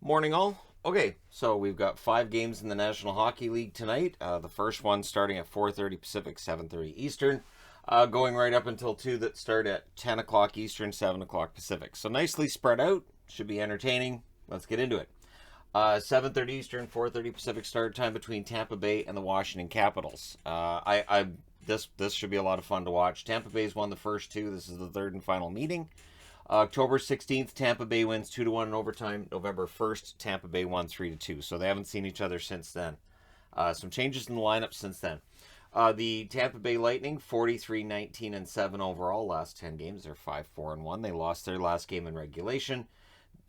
Morning all. Okay, so we've got 5 games in the National Hockey League tonight. The first one starting at 4:30 Pacific, 7:30 Eastern, going right up until 2 that start at 10 o'clock Eastern, 7 o'clock Pacific. So nicely spread out. Should be entertaining. Let's get into it. 7:30 Eastern, 4:30 Pacific start time between Tampa Bay and the Washington Capitals. This should be a lot of fun to watch. Tampa Bay's won the first two. This is the third and final meeting. October 16th, Tampa Bay wins 2-1 in overtime. November 1st, Tampa Bay won 3-2. So they haven't seen each other since then. Some changes in the lineup since then. The Tampa Bay Lightning, 43-19-7 overall. Last 10 games, they're 5-4-1. They lost their last game in regulation.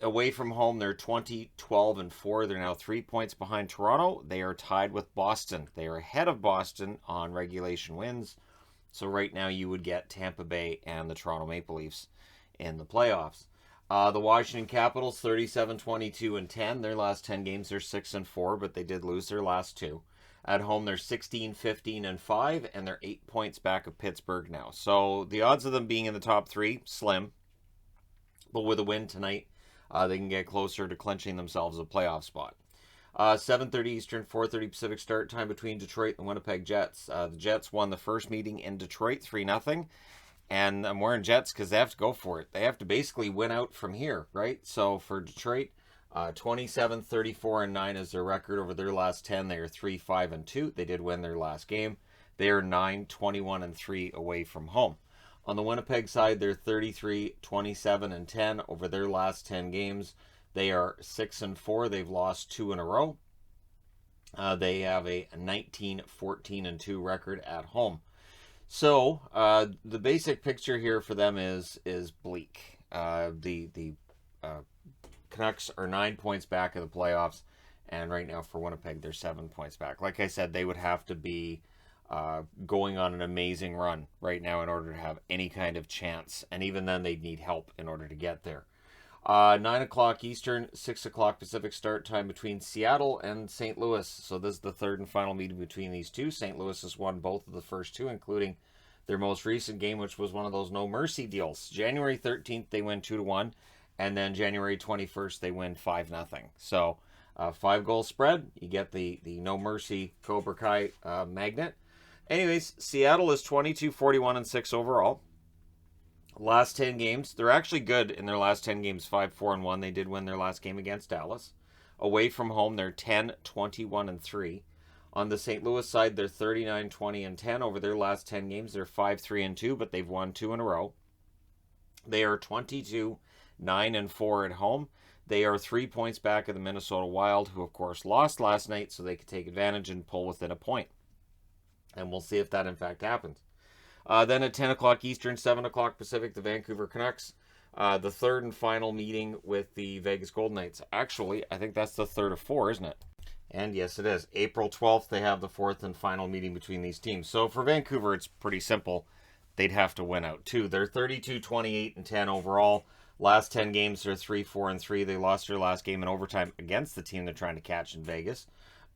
Away from home, they're 20-12-4. They're now 3 points behind Toronto. They are tied with Boston. They are ahead of Boston on regulation wins. So right now you would get Tampa Bay and the Toronto Maple Leafs in the playoffs. The Washington Capitals, 37-22-10. Their last 10 games, they're 6-4, but they did lose their last two. At home, they're 16-15-5, and they're 8 points back of Pittsburgh now. So the odds of them being in the top three, slim. But with a win tonight, they can get closer to clinching themselves a playoff spot. 7:30 Eastern, 4:30 Pacific start time between Detroit and Winnipeg Jets. The Jets won the first meeting in Detroit 3-0. And I'm wearing Jets because they have to go for it. They have to basically win out from here, right? So for Detroit, 27-34-9 is their record over their last 10. They are 3-5-2. They did win their last game. They are 9-21-3 away from home. On the Winnipeg side, they're 33-27-10 over their last 10 games. They are 6-4. They've lost 2 in a row. They have a 19-14-2 record at home. So the basic picture here for them is bleak. The Canucks are 9 points back of the playoffs, and right now for Winnipeg they're 7 points back. Like I said, they would have to be going on an amazing run right now in order to have any kind of chance, and even then they'd need help in order to get there. 9 o'clock Eastern, 6 o'clock Pacific start time between Seattle and St. Louis. So this is the third and final meeting between these two. St. Louis has won both of the first two, including their most recent game, which was one of those no mercy deals. January 13th, they win 2-1, and then January 21st, they win 5-0. So 5-goal spread. You get the no mercy Cobra Kai magnet. Anyways, Seattle is 22-41-6 overall. Last 10 games, they're actually good in their last 10 games, 5-4-1. They did win their last game against Dallas. Away from home, they're 10-21-3. On the St. Louis side, they're 39-20-10. Over their last 10 games, they're 5-3-2, but they've won 2 in a row. They are 22-9-4 at home. They are 3 points back of the Minnesota Wild, who of course lost last night, so they could take advantage and pull within a point. And we'll see if that in fact happens. Then at 10 o'clock Eastern, 7 o'clock Pacific, the Vancouver Canucks. The third and final meeting with the Vegas Golden Knights. Actually, I think that's the third of 4, isn't it? And yes, it is. April 12th, they have the fourth and final meeting between these teams. So for Vancouver, it's pretty simple. They'd have to win out, too. They're 32-28-10 overall. Last 10 games, they're 3-4-3. They lost their last game in overtime against the team they're trying to catch in Vegas.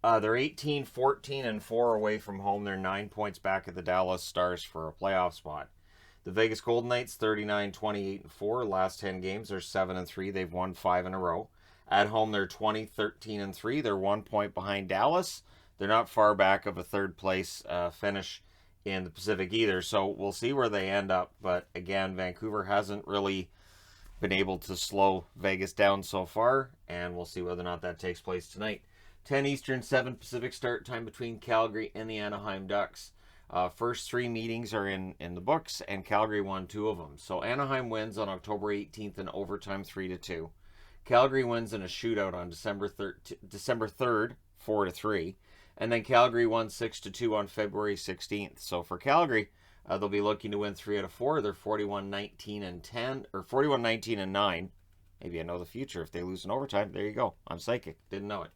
They're 18-14-4 away from home. They're 9 points back of the Dallas Stars for a playoff spot. The Vegas Golden Knights, 39-28-4. Last 10 games, they're 7-3. They've won 5 in a row. At home, they're 20-13-3. They're 1 point behind Dallas. They're not far back of a third place finish in the Pacific either. So we'll see where they end up. But again, Vancouver hasn't really been able to slow Vegas down so far. And we'll see whether or not that takes place tonight. 10 Eastern, 7 Pacific start time between Calgary and the Anaheim Ducks. First 3 meetings are in the books, and Calgary won 2 of them. So Anaheim wins on October 18th in overtime 3-2. Calgary wins in a shootout on December 3rd, 4-3. And then Calgary won 6-2 on February 16th. So for Calgary, they'll be looking to win 3 out of 4. They're 41-19-10, or 41-19-9. Maybe I know the future if they lose in overtime. There you go. I'm psychic. Didn't know it.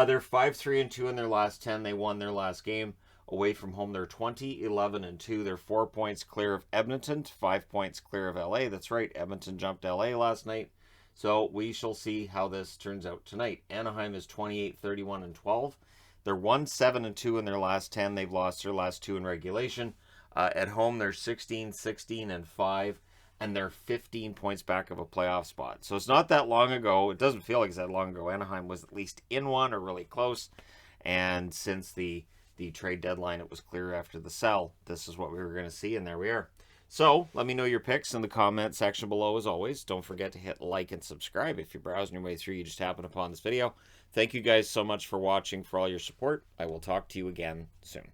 They're 5-3-2 in their last 10. They won their last game. Away from home, they're 20-11-2. They're 4 points clear of Edmonton, 5 points clear of LA. That's right, Edmonton jumped LA last night. So we shall see how this turns out tonight. Anaheim is 28-31-12. They're 1-7-2 in their last 10. They've lost their last 2 in regulation. At home, they're 16-16-5. and they're 15 points back of a playoff spot. So it's not that long ago. It doesn't feel like it's that long ago. Anaheim was at least in one or really close. And since the trade deadline, it was clear after the sell, this is what we were going to see, and there we are. So let me know your picks in the comment section below as always. Don't forget to hit like and subscribe. If you're browsing your way through, you just happen upon this video. Thank you guys so much for watching, for all your support. I will talk to you again soon.